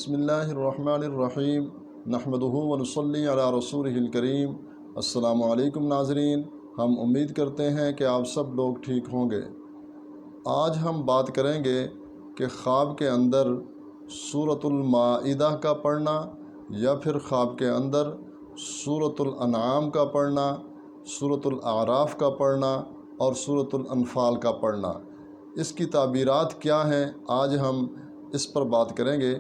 بسم اللہ الرحمن الرحیم نحمدہ ونصلی علی رسولہ الکریم۔ السلام علیکم ناظرین، ہم امید کرتے ہیں کہ آپ سب لوگ ٹھیک ہوں گے۔ آج ہم بات کریں گے کہ خواب کے اندر سورۃ المائدہ کا پڑھنا یا پھر خواب کے اندر سورۃ الانعام کا پڑھنا، سورۃ الاعراف کا پڑھنا اور سورۃ الانفال کا پڑھنا، اس کی تعبیرات کیا ہیں، آج ہم اس پر بات کریں گے۔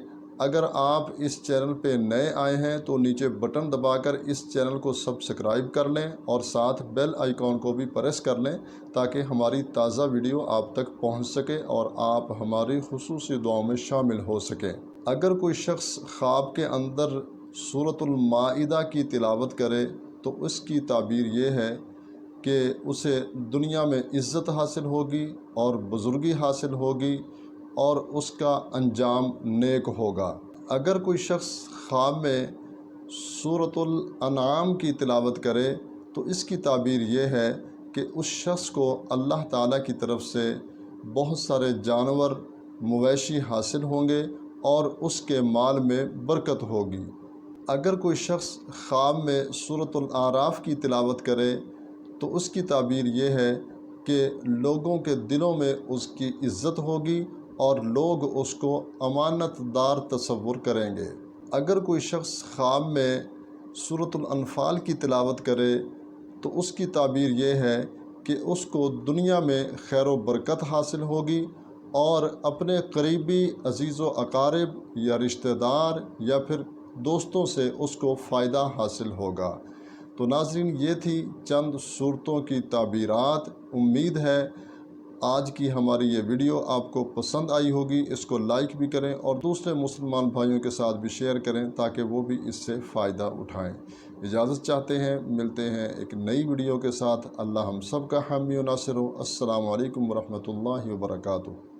اگر آپ اس چینل پہ نئے آئے ہیں تو نیچے بٹن دبا کر اس چینل کو سبسکرائب کر لیں اور ساتھ بیل آئیکن کو بھی پریس کر لیں تاکہ ہماری تازہ ویڈیو آپ تک پہنچ سکے اور آپ ہماری خصوصی دعاؤں میں شامل ہو سکیں۔ اگر کوئی شخص خواب کے اندر سورۃ المائدہ کی تلاوت کرے تو اس کی تعبیر یہ ہے کہ اسے دنیا میں عزت حاصل ہوگی اور بزرگی حاصل ہوگی اور اس کا انجام نیک ہوگا۔ اگر کوئی شخص خواب میں سورۃ الانعام کی تلاوت کرے تو اس کی تعبیر یہ ہے کہ اس شخص کو اللہ تعالیٰ کی طرف سے بہت سارے جانور مویشی حاصل ہوں گے اور اس کے مال میں برکت ہوگی۔ اگر کوئی شخص خواب میں سورۃ الاعراف کی تلاوت کرے تو اس کی تعبیر یہ ہے کہ لوگوں کے دلوں میں اس کی عزت ہوگی اور لوگ اس کو امانت دار تصور کریں گے۔ اگر کوئی شخص خواب میں سورۃ الانفال کی تلاوت کرے تو اس کی تعبیر یہ ہے کہ اس کو دنیا میں خیر و برکت حاصل ہوگی اور اپنے قریبی عزیز و اقارب یا رشتہ دار یا پھر دوستوں سے اس کو فائدہ حاصل ہوگا۔ تو ناظرین، یہ تھی چند صورتوں کی تعبیرات۔ امید ہے آج کی ہماری یہ ویڈیو آپ کو پسند آئی ہوگی۔ اس کو لائک بھی کریں اور دوسرے مسلمان بھائیوں کے ساتھ بھی شیئر کریں تاکہ وہ بھی اس سے فائدہ اٹھائیں۔ اجازت چاہتے ہیں، ملتے ہیں ایک نئی ویڈیو کے ساتھ۔ اللہ ہم سب کا حامی و ناصر ہو۔ السلام علیکم ورحمۃ اللہ وبرکاتہ۔